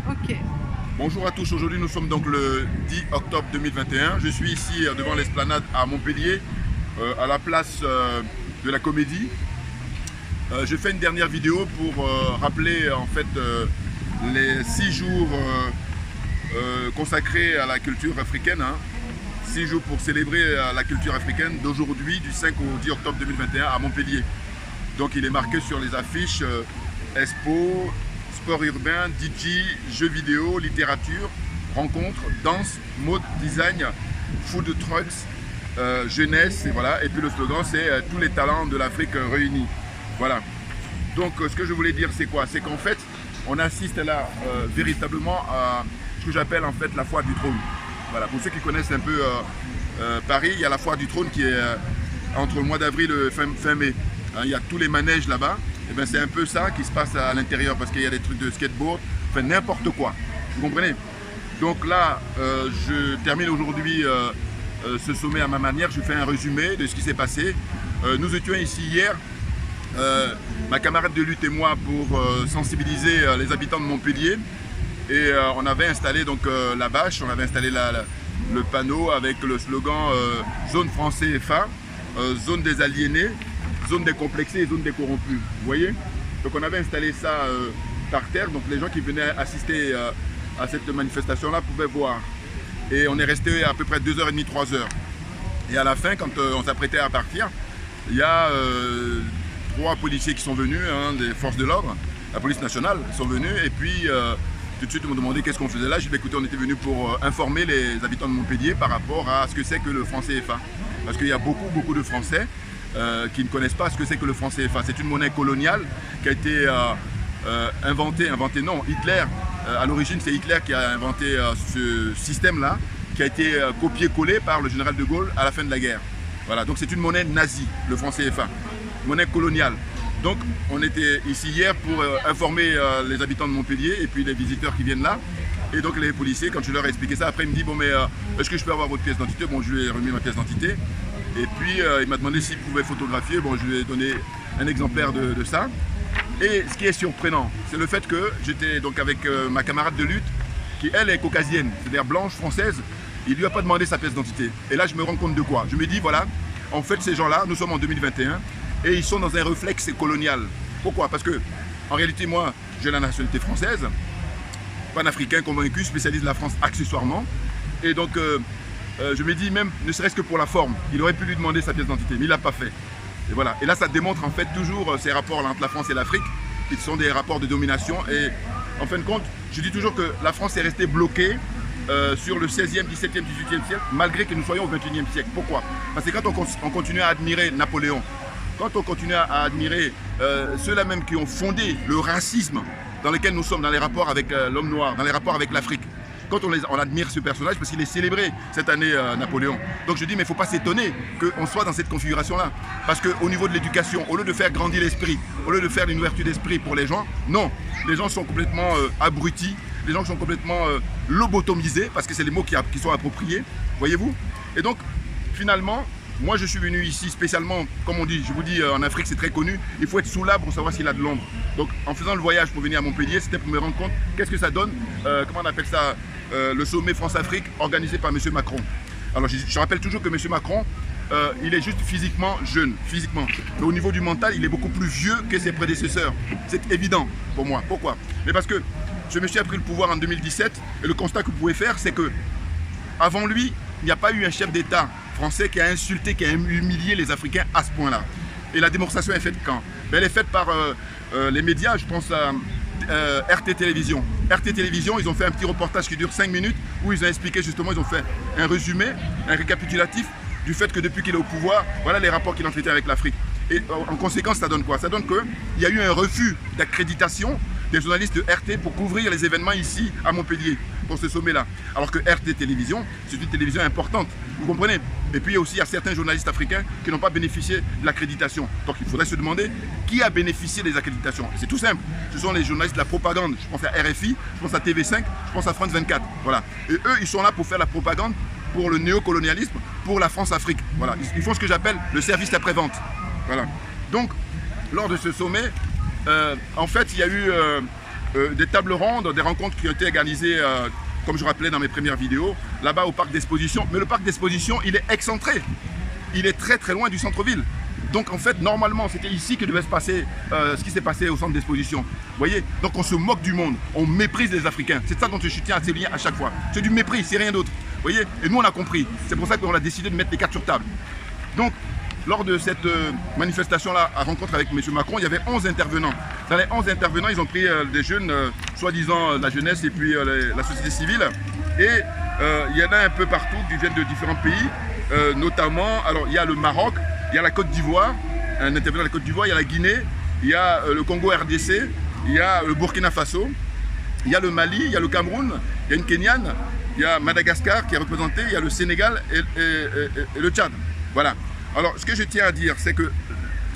Ok. Bonjour à tous, aujourd'hui nous sommes donc le 10 octobre 2021. Je suis ici devant l'esplanade à Montpellier, à la place de la Comédie. Je fais une dernière vidéo pour rappeler en fait les 6 jours consacrés à la culture africaine. 6 jours pour célébrer la culture africaine d'aujourd'hui, du 5 au 10 octobre 2021 à Montpellier. Donc il est marqué sur les affiches Expo, sport urbain, DJ, jeux vidéo, littérature, rencontres, danse, mode, design, food trucks, jeunesse, et voilà. Et puis le slogan c'est tous les talents de l'Afrique réunis. Voilà. Donc ce que je voulais dire c'est quoi? C'est qu'en fait on assiste là véritablement à ce que j'appelle en fait la foire du trône. Voilà. Pour ceux qui connaissent un peu Paris, il y a la foire du trône qui est entre le mois d'avril et fin mai. Il y a tous les manèges là-bas. Et ben c'est un peu ça qui se passe à l'intérieur parce qu'il y a des trucs de skateboard, enfin n'importe quoi. Vous comprenez? Donc là, je termine aujourd'hui ce sommet à ma manière. Je fais un résumé de ce qui s'est passé. Nous étions ici hier, ma camarade de lutte et moi, pour sensibiliser les habitants de Montpellier. Et on avait installé donc la bâche, on avait installé le panneau avec le slogan zone franc CFA, zone des aliénés, zone décomplexée et zone décorrompue. Vous voyez? Donc on avait installé ça par terre, donc les gens qui venaient assister à cette manifestation-là pouvaient voir. Et on est resté à peu près 2h30, 3h. Et à la fin, quand on s'apprêtait à partir, il y a 3 policiers qui sont venus, des forces de l'ordre, la police nationale, sont venus, et puis tout de suite ils m'ont demandé qu'est-ce qu'on faisait là. J'ai dit écoutez, on était venus pour informer les habitants de Montpellier par rapport à ce que c'est que le franc CFA. Parce qu'il y a beaucoup de Français qui ne connaissent pas ce que c'est que le franc CFA. C'est une monnaie coloniale qui a été inventée non, Hitler, à l'origine c'est Hitler qui a inventé ce système-là, qui a été copié-collé par le général de Gaulle à la fin de la guerre. Voilà, donc c'est une monnaie nazie, le franc CFA, monnaie coloniale. Donc on était ici hier pour informer les habitants de Montpellier et puis les visiteurs qui viennent là. Et donc les policiers, quand je leur ai expliqué ça, après ils me disent bon mais est-ce que je peux avoir votre pièce d'identité? Bon, je lui ai remis ma pièce d'identité. Et puis il m'a demandé s'il pouvait photographier. Bon, je lui ai donné un exemplaire de ça. Et ce qui est surprenant, c'est le fait que j'étais donc avec ma camarade de lutte, qui elle est caucasienne, c'est-à-dire blanche, française. Il lui a pas demandé sa pièce d'identité. Et là je me rends compte de quoi? Je me dis voilà, en fait ces gens-là, nous sommes en 2021 et ils sont dans un réflexe colonial. Pourquoi? Parce que en réalité moi j'ai la nationalité française, panafricain convaincu, spécialiste de la France accessoirement. Et donc je me dis même, ne serait-ce que pour la forme, il aurait pu lui demander sa pièce d'identité, mais il ne l'a pas fait. Et voilà. Et là, ça démontre en fait toujours ces rapports entre la France et l'Afrique, qui sont des rapports de domination. Et en fin de compte, je dis toujours que la France est restée bloquée sur le 16e, 17e, 18e siècle, malgré que nous soyons au 21e siècle. Pourquoi? Parce que quand on continue à admirer Napoléon, quand on continue à admirer ceux-là même qui ont fondé le racisme dans lequel nous sommes, dans les rapports avec l'homme noir, dans les rapports avec l'Afrique, quand on admire ce personnage parce qu'il est célébré cette année Napoléon. Donc je dis mais il ne faut pas s'étonner qu'on soit dans cette configuration-là. Parce qu'au niveau de l'éducation, au lieu de faire grandir l'esprit, au lieu de faire une ouverture d'esprit pour les gens, non, les gens sont complètement abrutis, les gens sont complètement lobotomisés, parce que c'est les mots qui sont appropriés, voyez-vous. Et donc finalement, moi je suis venu ici spécialement, comme on dit, je vous dis en Afrique c'est très connu, il faut être sous l'arbre pour savoir s'il a de l'ombre. Donc en faisant le voyage pour venir à Montpellier, c'était pour me rendre compte qu'est-ce que ça donne, comment on appelle ça, le sommet France-Afrique organisé par M. Macron. Alors je rappelle toujours que M. Macron, il est juste physiquement jeune, physiquement. Mais au niveau du mental, il est beaucoup plus vieux que ses prédécesseurs. C'est évident pour moi. Pourquoi? Mais parce que ce monsieur a pris le pouvoir en 2017 et le constat que vous pouvez faire, c'est que avant lui, il n'y a pas eu un chef d'État français qui a insulté, qui a humilié les Africains à ce point-là. Et la démonstration est faite quand? Elle est faite par les médias, je pense à RT Télévision. RT Télévision, ils ont fait un petit reportage qui dure 5 minutes où ils ont expliqué justement, ils ont fait un résumé, un récapitulatif du fait que depuis qu'il est au pouvoir, voilà les rapports qu'il a entretient avec l'Afrique. Et en conséquence, ça donne quoi? Ça donne qu'il y a eu un refus d'accréditation des journalistes de RT pour couvrir les événements ici à Montpellier, pour ce sommet-là. Alors que RT Télévision, c'est une télévision importante, vous comprenez? Et puis aussi, il y a certains journalistes africains qui n'ont pas bénéficié de l'accréditation. Donc il faudrait se demander qui a bénéficié des accréditations. C'est tout simple, ce sont les journalistes de la propagande. Je pense à RFI, je pense à TV5, je pense à France 24. Voilà. Et eux, ils sont là pour faire la propagande pour le néocolonialisme, pour la France-Afrique. Voilà. Ils font ce que j'appelle le service après-vente. Voilà. Donc, lors de ce sommet, en fait, il y a eu des tables rondes, des rencontres qui ont été organisées, comme je rappelais dans mes premières vidéos, là-bas au parc d'exposition. Mais le parc d'exposition, il est excentré. Il est très très loin du centre-ville. Donc en fait, normalement, c'était ici que devait se passer ce qui s'est passé au centre d'exposition. Vous voyez? Donc on se moque du monde, on méprise les Africains. C'est ça dont je tiens à souligner à chaque fois. C'est du mépris, c'est rien d'autre. Vous voyez? Et nous, on a compris. C'est pour ça qu'on a décidé de mettre les cartes sur table. Donc, lors de cette manifestation-là, à rencontre avec M. Macron, il y avait 11 intervenants. Dans les 11 intervenants, ils ont pris des jeunes, soi-disant la jeunesse et puis la société civile. Et il y en a un peu partout qui viennent de différents pays, notamment, alors il y a le Maroc, il y a la Côte d'Ivoire, un intervenant de la Côte d'Ivoire, il y a la Guinée, il y a le Congo RDC, il y a le Burkina Faso, il y a le Mali, il y a le Cameroun, il y a une Kenyane, il y a Madagascar qui est représenté, il y a le Sénégal et le Tchad. Voilà. Alors, ce que je tiens à dire, c'est que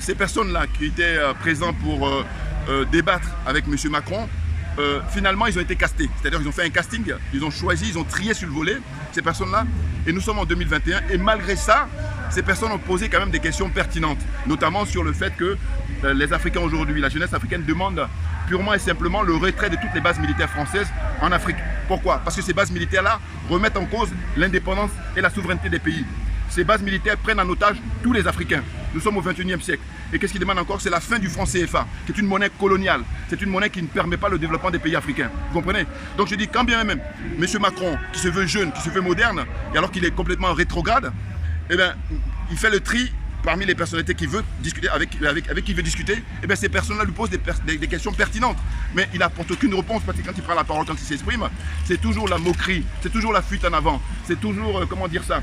ces personnes-là qui étaient présentes pour débattre avec M. Macron, finalement, ils ont été castés. C'est-à-dire qu'ils ont fait un casting, ils ont choisi, ils ont trié sur le volet, ces personnes-là. Et nous sommes en 2021. Et malgré ça, ces personnes ont posé quand même des questions pertinentes, notamment sur le fait que les Africains aujourd'hui, la jeunesse africaine demande purement et simplement le retrait de toutes les bases militaires françaises en Afrique. Pourquoi? Parce que ces bases militaires-là remettent en cause l'indépendance et la souveraineté des pays. Ces bases militaires prennent en otage tous les Africains. Nous sommes au XXIe siècle. Et qu'est-ce qu'ils demandent encore? C'est la fin du franc CFA, qui est une monnaie coloniale. C'est une monnaie qui ne permet pas le développement des pays africains. Vous comprenez? Donc je dis, quand bien même M. Macron, qui se veut jeune, qui se veut moderne, et alors qu'il est complètement rétrograde, eh bien, il fait le tri parmi les personnalités qui veut discuter, avec qui il veut discuter. Eh bien, ces personnes-là lui posent des questions pertinentes. Mais il n'apporte aucune réponse, parce que quand il prend la parole, quand il s'exprime, c'est toujours la moquerie, c'est toujours la fuite en avant, c'est toujours, comment dire ça,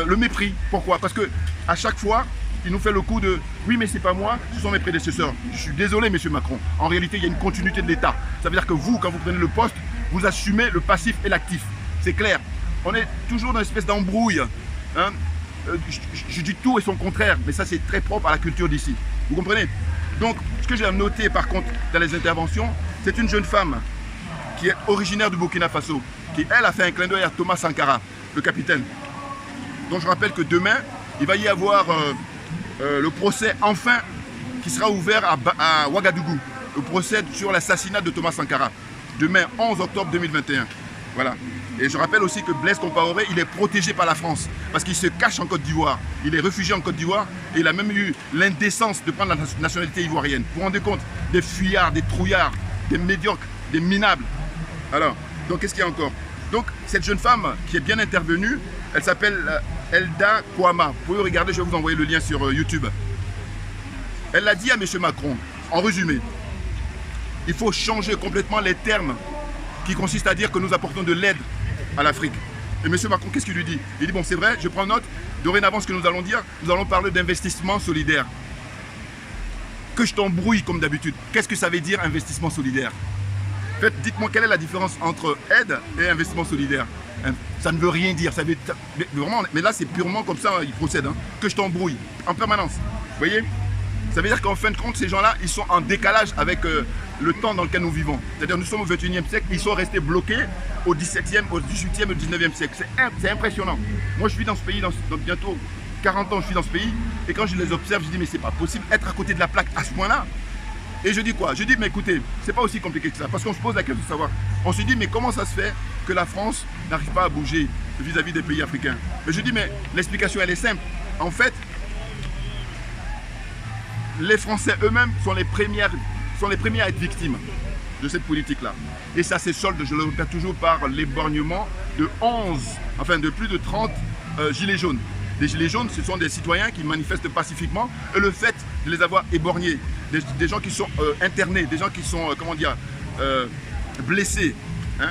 le mépris. Pourquoi? Parce que à chaque fois, il nous fait le coup de « oui, mais c'est pas moi, ce sont mes prédécesseurs ». Je suis désolé, M. Macron. En réalité, il y a une continuité de l'État. Ça veut dire que vous, quand vous prenez le poste, vous assumez le passif et l'actif. C'est clair. On est toujours dans une espèce d'embrouille. Hein? Je dis tout et son contraire, mais ça, c'est très propre à la culture d'ici. Vous comprenez? Donc, ce que j'ai noté, par contre, dans les interventions, c'est une jeune femme qui est originaire du Burkina Faso, qui, elle, a fait un clin d'œil à Thomas Sankara, le capitaine. Donc je rappelle que demain, il va y avoir le procès enfin qui sera ouvert à Ouagadougou. Le procès sur l'assassinat de Thomas Sankara. Demain, 11 octobre 2021. Voilà. Et je rappelle aussi que Blaise Compaoré, il est protégé par la France parce qu'il se cache en Côte d'Ivoire. Il est réfugié en Côte d'Ivoire et il a même eu l'indécence de prendre la nationalité ivoirienne. Vous vous rendez compte? Des fuyards, des trouillards, des médiocres, des minables. Alors, donc qu'est-ce qu'il y a encore? Donc cette jeune femme qui est bien intervenue, elle s'appelle Elda Kouama. Vous pouvez regarder, je vais vous envoyer le lien sur YouTube. Elle a dit à M. Macron, en résumé, il faut changer complètement les termes qui consistent à dire que nous apportons de l'aide à l'Afrique. Et M. Macron, qu'est-ce qu'il lui dit? Il dit, bon, c'est vrai, je prends note, dorénavant, ce que nous allons dire, nous allons parler d'investissement solidaire. Que je t'embrouille comme d'habitude. Qu'est-ce que ça veut dire investissement solidaire? En fait, dites-moi quelle est la différence entre aide et investissement solidaire. Ça ne veut rien dire. Ça veut, vraiment, mais là, c'est purement comme ça, il procède. Hein, que je t'embrouille en permanence. Vous voyez? Ça veut dire qu'en fin de compte, ces gens-là, ils sont en décalage avec le temps dans lequel nous vivons. C'est-à-dire nous sommes au XXIe siècle, ils sont restés bloqués au XVIIe, au XVIIIe et au XIXe siècle. C'est impressionnant. Moi, je suis dans ce pays, dans bientôt 40 ans, je suis dans ce pays. Et quand je les observe, je dis, mais c'est pas possible, être à côté de la plaque à ce point-là. Et je dis quoi? Je dis, mais écoutez, c'est pas aussi compliqué que ça. Parce qu'on se pose la question de savoir. On se dit, mais comment ça se fait que la France n'arrive pas à bouger vis-à-vis des pays africains? Mais je dis, mais l'explication, elle est simple. En fait, les Français eux-mêmes sont les premiers à être victimes de cette politique-là. Et ça se solde, je le répète toujours, par l'éborgnement de plus de 30 gilets jaunes. Les gilets jaunes, ce sont des citoyens qui manifestent pacifiquement et le fait de les avoir éborgnés, des gens qui sont internés, des gens qui sont, blessés. Hein.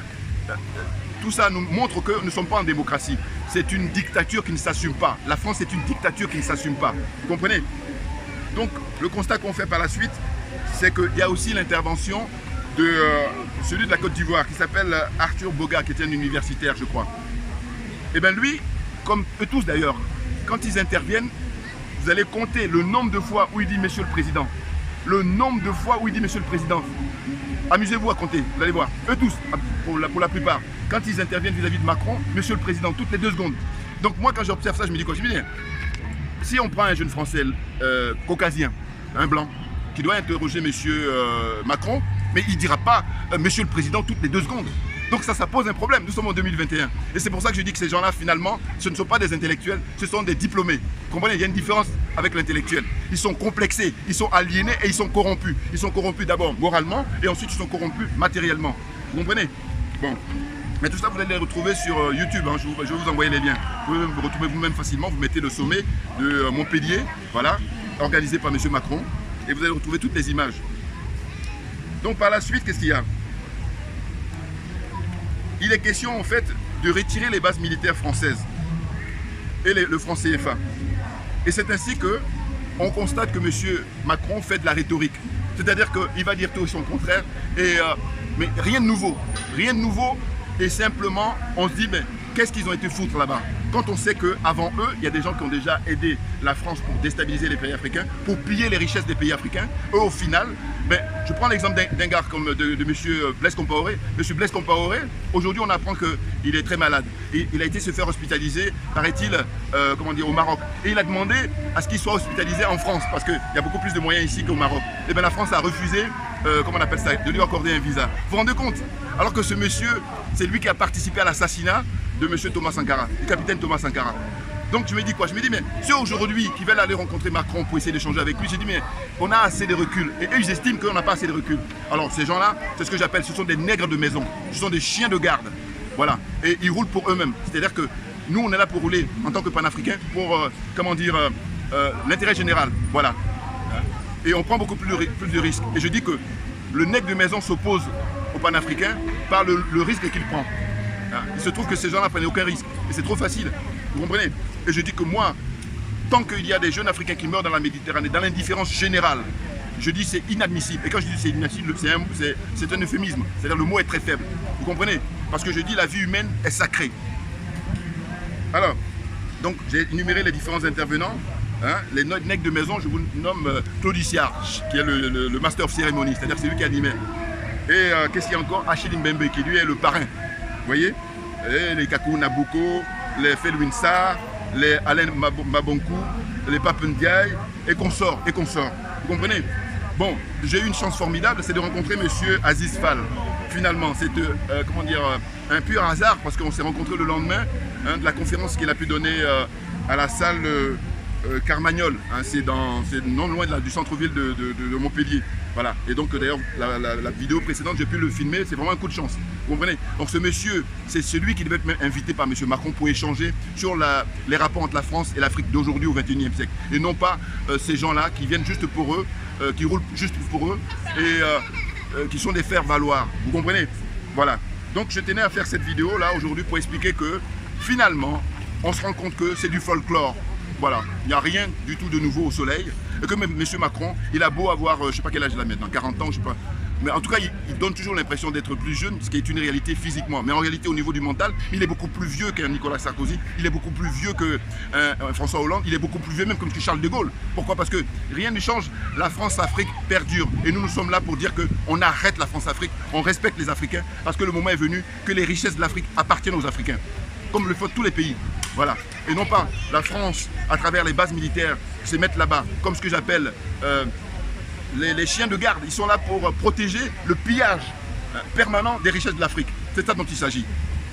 Tout ça nous montre que nous ne sommes pas en démocratie. C'est une dictature qui ne s'assume pas. La France est une dictature qui ne s'assume pas. Vous comprenez? Donc, le constat qu'on fait par la suite, c'est qu'il y a aussi l'intervention de celui de la Côte d'Ivoire qui s'appelle Arthur Boga, qui était un universitaire, je crois. Et bien lui, comme eux tous d'ailleurs, quand ils interviennent, vous allez compter le nombre de fois où il dit « Monsieur le Président ». Le nombre de fois où il dit « Monsieur le Président ». Amusez-vous à compter, vous allez voir. Eux tous, pour la plupart, quand ils interviennent vis-à-vis de Macron, « Monsieur le Président », toutes les 2 secondes. Donc moi, quand j'observe ça, je me dis quoi? Je me dis, si on prend un jeune Français caucasien, un blanc, qui doit interroger M. Macron, mais il ne dira pas Monsieur le Président toutes les 2 secondes. Donc ça pose un problème. Nous sommes en 2021. Et c'est pour ça que je dis que ces gens-là, finalement, ce ne sont pas des intellectuels, ce sont des diplômés. Vous comprenez? Il y a une différence avec l'intellectuel. Ils sont complexés, ils sont aliénés et ils sont corrompus. Ils sont corrompus d'abord moralement et ensuite ils sont corrompus matériellement. Vous comprenez? Bon. Mais tout ça, vous allez les retrouver sur YouTube. Hein. Je vais vous envoyer les liens. Vous pouvez vous retrouver vous-même facilement. Vous mettez le sommet de Montpellier, voilà, organisé par M. Macron. Et vous allez retrouver toutes les images. Donc par la suite, qu'est-ce qu'il y a? Il est question en fait de retirer les bases militaires françaises et le franc CFA. Et c'est ainsi qu'on constate que M. Macron fait de la rhétorique. C'est-à-dire qu'il va dire tout et son contraire. Mais rien de nouveau. Rien de nouveau. Et simplement, on se dit, mais qu'est-ce qu'ils ont été foutre là-bas? Quand on sait qu'avant eux, il y a des gens qui ont déjà aidé la France pour déstabiliser les pays africains, pour piller les richesses des pays africains. Eux, au final, ben, je prends l'exemple d'un gars comme de M. Blaise Compaoré. M. Blaise Compaoré, aujourd'hui, on apprend qu'il est très malade. Et il a été se faire hospitaliser, paraît-il, au Maroc. Et il a demandé à ce qu'il soit hospitalisé en France, parce qu'il y a beaucoup plus de moyens ici qu'au Maroc. Et bien la France a refusé, de lui accorder un visa. Vous vous rendez compte? Alors que ce monsieur, c'est lui qui a participé à l'assassinat de M. Thomas Sankara, du capitaine Thomas Sankara. Donc je me dis quoi? Je me dis, mais ceux aujourd'hui qui veulent aller rencontrer Macron pour essayer d'échanger avec lui, je dis, mais on a assez de recul. Et eux, ils estiment qu'on n'a pas assez de recul. Alors ces gens-là, c'est ce que j'appelle, ce sont des nègres de maison. Ce sont des chiens de garde. Voilà. Et ils roulent pour eux-mêmes. C'est-à-dire que nous, on est là pour rouler en tant que panafricains pour, l'intérêt général. Voilà. Et on prend beaucoup plus de risques. Et je dis que le nègre de maison s'oppose aux panafricains par le risque qu'il prend. Il se trouve que ces gens-là ne prennent aucun risque. Et c'est trop facile. Vous comprenez? Et je dis que moi, tant qu'il y a des jeunes Africains qui meurent dans la Méditerranée, dans l'indifférence générale, je dis c'est inadmissible. Et quand je dis c'est inadmissible, c'est un euphémisme. C'est-à-dire le mot est très faible. Vous comprenez? Parce que je dis la vie humaine est sacrée. Alors, donc j'ai énuméré les différents intervenants. Les nègres de maison, je vous nomme Claude Issiard, qui est le master of ceremony, c'est-à-dire c'est lui qui animait. Et qu'est-ce qu'il y a encore? Achille Mbembe, qui lui est le parrain. Vous voyez? Et les Kakou Nabuko, les Felwine Sarr, les Alain Mabonkou, les Pape Ndiaye, et consorts, et consorts. Vous comprenez? Bon, j'ai eu une chance formidable, c'est de rencontrer M. Aziz Fall. Finalement, c'est un pur hasard, parce qu'on s'est rencontrés le lendemain de la conférence qu'il a pu donner à la salle Carmagnole. C'est non loin du centre-ville de Montpellier. Voilà. Et donc d'ailleurs, la vidéo précédente, j'ai pu le filmer, c'est vraiment un coup de chance. Vous comprenez? Donc ce monsieur, c'est celui qui devait être même invité par M. Macron pour échanger sur les rapports entre la France et l'Afrique d'aujourd'hui au XXIe siècle. Et non pas ces gens-là qui viennent juste pour eux, qui roulent juste pour eux et qui sont des faire-valoir. Vous comprenez? Voilà. Donc je tenais à faire cette vidéo là aujourd'hui pour expliquer que finalement, on se rend compte que c'est du folklore. Voilà, il n'y a rien du tout de nouveau au soleil. Et que même M. Macron, il a beau avoir, je ne sais pas quel âge il a maintenant, 40 ans, je ne sais pas. Mais en tout cas, il donne toujours l'impression d'être plus jeune, ce qui est une réalité physiquement. Mais en réalité, au niveau du mental, il est beaucoup plus vieux qu'un Nicolas Sarkozy, il est beaucoup plus vieux qu'un François Hollande, il est beaucoup plus vieux même que Charles de Gaulle. Pourquoi? Parce que rien ne change, la France-Afrique perdure. Et nous sommes là pour dire qu'on arrête la France-Afrique, on respecte les Africains, parce que le moment est venu que les richesses de l'Afrique appartiennent aux Africains, comme le font tous les pays. Voilà. Et non pas la France, à travers les bases militaires, se mettre là-bas, comme ce que j'appelle les chiens de garde. Ils sont là pour protéger le pillage permanent des richesses de l'Afrique. C'est ça dont il s'agit.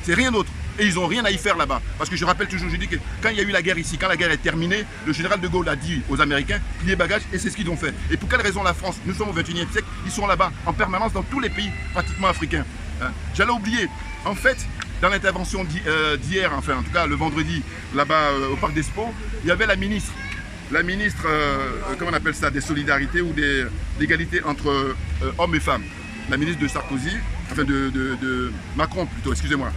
C'est rien d'autre. Et ils n'ont rien à y faire là-bas. Parce que je rappelle toujours, je dis que quand il y a eu la guerre ici, quand la guerre est terminée, le général de Gaulle a dit aux Américains, pliez bagages, et c'est ce qu'ils ont fait. Et pour quelle raison la France? Nous sommes au XXIe siècle, ils sont là-bas en permanence dans tous les pays pratiquement africains. J'allais oublier, en fait, dans l'intervention d'hier, enfin en tout cas le vendredi, là-bas au Parc d'Expo, il y avait la ministre, comment on appelle ça, des solidarités ou d'égalité entre hommes et femmes. La ministre de Sarkozy, enfin de Macron plutôt, excusez-moi.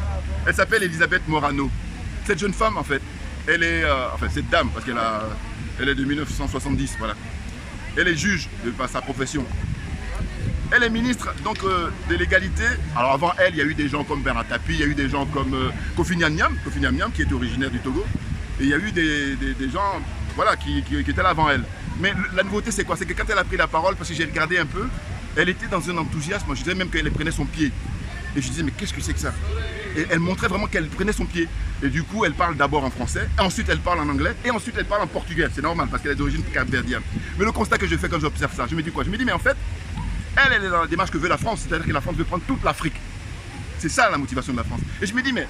Elle s'appelle Elisabeth Morano. Cette jeune femme, en fait, elle est, cette dame, parce elle est de 1970, voilà. Elle est juge par sa profession. Elle est ministre donc de l'égalité. Alors avant elle, il y a eu des gens comme Bernard Tapie, il y a eu des gens comme Kofi Niam qui est originaire du Togo. Et il y a eu des gens voilà, qui étaient là avant elle. Mais la nouveauté c'est quoi? C'est que quand elle a pris la parole, parce que j'ai regardé un peu, elle était dans un enthousiasme, je disais même qu'elle prenait son pied. Et je disais mais qu'est-ce que c'est que ça? Et elle montrait vraiment qu'elle prenait son pied. Et du coup elle parle d'abord en français, ensuite elle parle en anglais, et ensuite elle parle en portugais. C'est normal parce qu'elle est d'origine capverdienne. Mais le constat que je fais quand j'observe ça, je me dis quoi? Je me dis mais en fait, Elle est dans la démarche que veut la France, c'est-à-dire que la France veut prendre toute l'Afrique. C'est ça la motivation de la France. Et je me dis, mais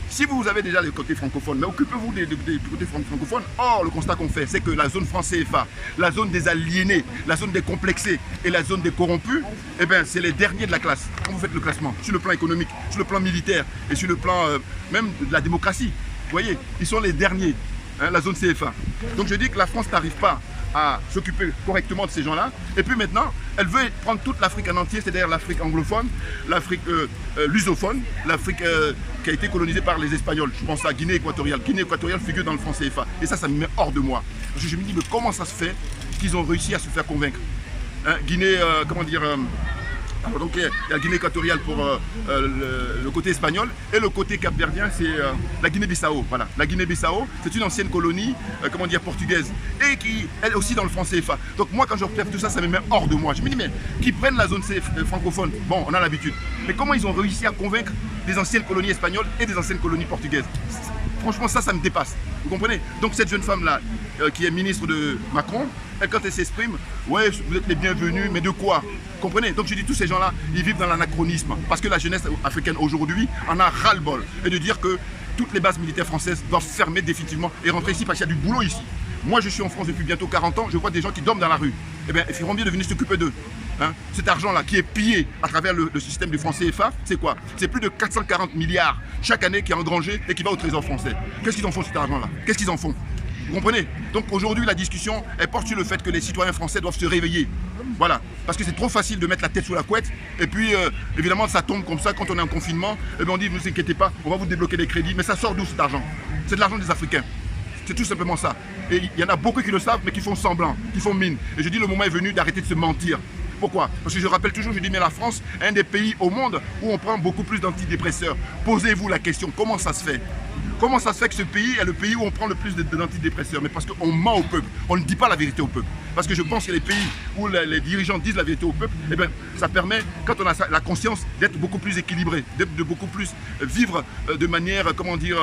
si vous avez déjà le côté francophone, mais occupez-vous du côté francophone. Or, le constat qu'on fait, c'est que la zone France CFA, la zone des aliénés, la zone des complexés et la zone des corrompus, eh bien, c'est les derniers de la classe. Quand vous faites le classement, sur le plan économique, sur le plan militaire et sur le plan même de la démocratie, vous voyez, ils sont les derniers, hein, la zone CFA. Donc je dis que la France n'arrive pas à s'occuper correctement de ces gens-là. Et puis maintenant, elle veut prendre toute l'Afrique en entier, c'est-à-dire l'Afrique anglophone, l'Afrique lusophone, l'Afrique qui a été colonisée par les Espagnols. Je pense à Guinée équatoriale. Guinée équatoriale figure dans le franc CFA. Et ça me met hors de moi. Parce que je me dis, mais comment ça se fait qu'ils ont réussi à se faire convaincre, hein, Guinée, comment dire... alors donc il y a la Guinée équatoriale pour le côté espagnol et le côté capverdien c'est la Guinée-Bissau. Voilà, la Guinée-Bissau c'est une ancienne colonie comment dire portugaise et qui elle aussi dans le franc CFA. Donc moi quand je observe tout ça, ça me met hors de moi. Je me dis mais qui prennent la zone francophone, bon on a l'habitude, mais comment ils ont réussi à convaincre des anciennes colonies espagnoles et des anciennes colonies portugaises? Franchement ça me dépasse, vous comprenez? Donc cette jeune femme là qui est ministre de Macron, elle, quand elle s'exprime, ouais vous êtes les bienvenus, mais de quoi? Vous comprenez? Donc je dis tous ces gens-là, ils vivent dans l'anachronisme. Parce que la jeunesse africaine aujourd'hui en a ras-le-bol. Et de dire que toutes les bases militaires françaises doivent fermer définitivement et rentrer ici parce qu'il y a du boulot ici. Moi je suis en France depuis bientôt 40 ans, je vois des gens qui dorment dans la rue. Eh bien, ils feront mieux de venir s'occuper d'eux. Hein? Cet argent-là qui est pillé à travers le système du franc CFA, c'est quoi? C'est plus de 440 milliards chaque année qui est engrangé et qui va au trésor français. Qu'est-ce qu'ils en font cet argent-là? Qu'est-ce qu'ils en font? Vous comprenez? Donc aujourd'hui, la discussion, elle porte sur le fait que les citoyens français doivent se réveiller. Voilà. Parce que c'est trop facile de mettre la tête sous la couette. Et puis, évidemment, ça tombe comme ça quand on est en confinement. Et bien on dit, ne vous inquiétez pas, on va vous débloquer des crédits. Mais ça sort d'où cet argent? C'est de l'argent des Africains. C'est tout simplement ça. Et il y en a beaucoup qui le savent, mais qui font semblant, qui font mine. Et je dis, le moment est venu d'arrêter de se mentir. Pourquoi? Parce que je rappelle toujours, je dis, mais la France est un des pays au monde où on prend beaucoup plus d'antidépresseurs. Posez-vous la question, comment ça se fait? Comment ça se fait que ce pays est le pays où on prend le plus d'antidépresseurs? Mais parce qu'on ment au peuple, on ne dit pas la vérité au peuple. Parce que je pense que les pays où les dirigeants disent la vérité au peuple, eh bien, ça permet, quand on a la conscience, d'être beaucoup plus équilibré, de beaucoup plus vivre de manière, comment dire,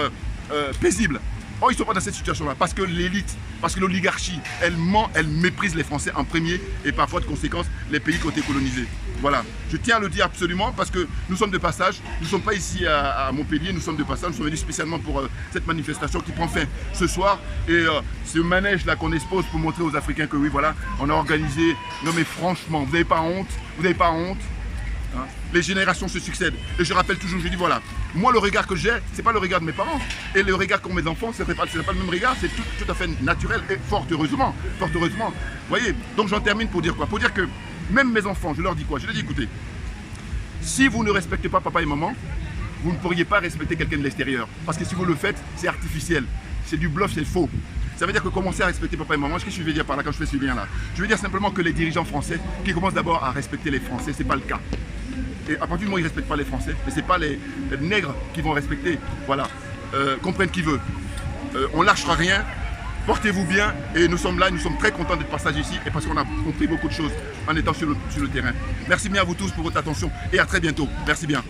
paisible. Oh, ils ne sont pas dans cette situation-là, parce que l'élite, parce que l'oligarchie, elle ment, elle méprise les Français en premier et parfois de conséquence les pays qui ont été colonisés. Voilà, je tiens à le dire absolument parce que nous sommes de passage, nous ne sommes pas ici à Montpellier, nous sommes de passage, nous sommes venus spécialement pour cette manifestation qui prend fin ce soir et ce manège-là qu'on expose pour montrer aux Africains que oui, voilà, on a organisé, non mais franchement, vous n'avez pas honte, vous n'avez pas honte. Hein? Les générations se succèdent et je rappelle toujours, je dis voilà, moi le regard que j'ai, c'est pas le regard de mes parents et le regard qu'ont mes enfants, ce n'est pas le même regard, c'est tout à fait naturel et fort heureusement, vous voyez. Donc j'en termine pour dire quoi? Pour dire que même mes enfants, je leur dis quoi? Je leur dis écoutez, si vous ne respectez pas papa et maman, vous ne pourriez pas respecter quelqu'un de l'extérieur parce que si vous le faites, c'est artificiel, c'est du bluff, c'est faux. Ça veut dire que commencer à respecter papa et maman, qu'est-ce que je veux dire par là quand je fais ce lien-là? Je veux dire simplement que les dirigeants français qui commencent d'abord à respecter les Français, c'est pas le cas. Et à partir du moment où ils ne respectent pas les Français, mais ce n'est pas les nègres qui vont respecter, voilà, comprennent qui veut. On ne lâchera rien, portez-vous bien et nous sommes là, nous sommes très contents d'être passage ici et parce qu'on a compris beaucoup de choses en étant sur le terrain. Merci bien à vous tous pour votre attention et à très bientôt. Merci bien.